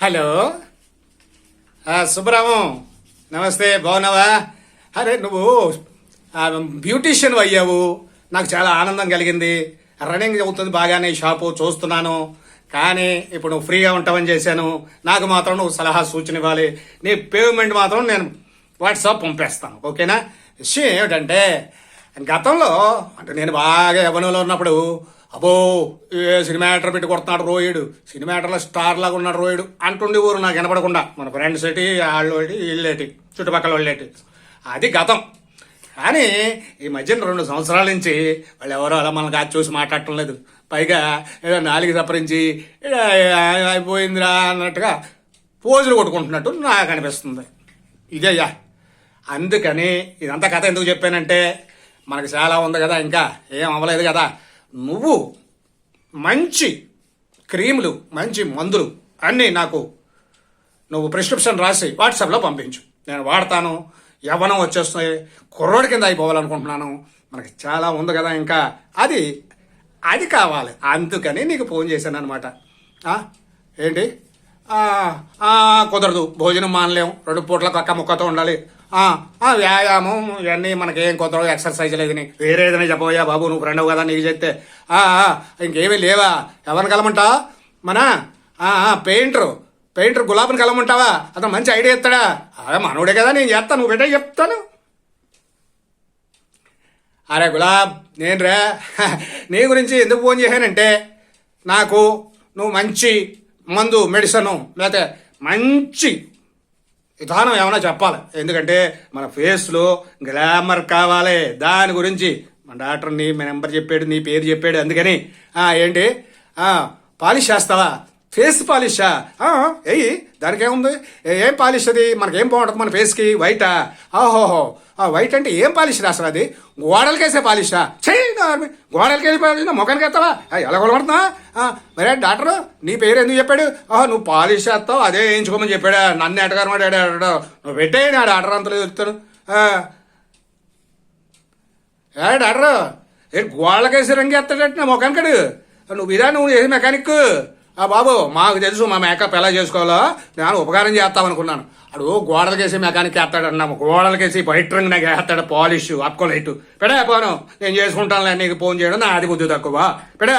Hello సుబ్బరాము, నమస్తే. బాగున్నావా? అరే నువ్వు బ్యూటీషియన్ అయ్యావు, నాకు చాలా ఆనందం కలిగింది. రన్నింగ్ అవుతుంది బాగానే ఈ షాపు చూస్తున్నాను. కానీ ఇప్పుడు నువ్వు ఫ్రీగా ఉంటావని చేశాను. నాకు మాత్రం నువ్వు సలహా సూచన ఇవ్వాలి. నీ పేమెంట్ మాత్రం నేను వాట్సాప్ పంపేస్తాను, ఓకేనా? విషయం ఏమిటంటే, గతంలో అంటే నేను బాగా యవ్వనంలో ఉన్నప్పుడు అబ్బో ఏ సినిమా యాక్టర్ పెట్టి కొడుతున్నాడు రోయుడు, సినిమా యాక్టర్లో స్టార్ లాగా ఉన్నాడు రోయుడు అంటుండే ఊరు నాకు వినపడకుండా. మన ఫ్రెండ్స్ ఏంటి, వాళ్ళు ఏంటి, వీళ్ళేటి, చుట్టుపక్కల వాళ్ళేటి, అది గతం. కానీ ఈ మధ్యన 2 సంవత్సరాల నుంచి వాళ్ళు ఎవరో అలా మనకు అది చూసి మాట్లాడటం లేదు. పైగా ఏదో 4 సపరించి అయిపోయిందిరా అన్నట్టుగా పోజులు కొట్టుకుంటున్నట్టు నాకు అనిపిస్తుంది. ఇదయ్యా, అందుకని ఇదంతా కథ ఎందుకు చెప్పానంటే, మనకు చాలా ఉంది కదా, ఇంకా ఏం అవ్వలేదు కదా. నువ్వు మంచి క్రీములు, మంచి మందులు అన్నీ నాకు నువ్వు ప్రిస్క్రిప్షన్ రాసి వాట్సాప్లో పంపించు, నేను వాడతాను. యవ్వనం వచ్చేస్తుంది, కుర్రోడి కింద అయిపోవాలనుకుంటున్నాను. మనకి చాలా ఉంది కదా ఇంకా, అది కావాలి. అందుకని నీకు ఫోన్ చేశాను అనమాట. ఏంటి కుదరదు, భోజనం మానలేం, 2 పూట్ల కక్క ముక్కతో ఉండాలి, వ్యాయామం ఇవన్నీ మనకేం కుదరవు, ఎక్సర్సైజ్ లేదని వేరే ఏదైనా చెప్పబోయా బాబు, నువ్వు ఫ్రెండ్ కదా, నీకు చెప్తే ఇంకేమీ లేవా? ఎవరిని కలమంటావా? మన పెయింటర్ గులాబీని కలమంటావా? అతను మంచి ఐడియా ఇస్తాడా? మనోడే కదా, నేను చేస్తాను, నువ్వు పెట్టే చెప్తాను. అరే గులాబ్, నేను రా నీ గురించి ఎందుకు ఫోన్ చేశానంటే, నాకు నువ్వు మంచి మందు, మెడిసిన్, లేకపోతే మంచి విధానం ఏమైనా చెప్పాలి. ఎందుకంటే మన ఫేస్లో గ్లామర్ కావాలి. దాని గురించి మన డాక్టర్ నీ నెంబర్ చెప్పాడు, నీ పేరు చెప్పాడు. అందుకని ఏంటి పాలిష్ చేస్తావా? ఫేస్ పాలిషా? ఏయి, దానికి ఏముంది, ఏం పాలిష్ అది? మనకేం బాగుంటుంది మన ఫేస్కి? వైటా? ఓహోహో, వైట్ అంటే ఏం పాలిష్ రాస్తారు? అది గోడలకేసే పాలిషా? చెయ్యి, గోడలకేసే పాలిష్ ముఖానికి వేస్తావా? ఎలా కొలబడుతున్నా? మరే డాక్టర్ నీ పేరు ఎందుకు చెప్పాడు? నువ్వు పాలిష్ చేస్తావు, అదే వేయించుకోమని చెప్పాడా? నన్ను ఎటగారు నువ్వు పెట్టే నా డాక్టర్ అంతలో చెప్తాను. డాక్టర్ ఏంటి గోడలకేసి రంగు వేస్తాడట నా ముఖానికడు? నువ్వు ఏది మెకానిక్ బాబు, మాకు తెలుసు మా మేకప్ ఎలా చేసుకోవాలో, నేను ఉపకారం చేస్తామనుకున్నాను. అడు గోడలకేసి మెకానిక్ వేస్తాడన్నాము, గోడలకేసి వైట్ రంగు నాకు వేస్తాడు పాలిష్, అక్కో లైట్. పెడా పోను, నేను చేసుకుంటానులే, నీకు ఫోన్ చేయడం నా అది బుద్ధి తక్కువ. పెడా.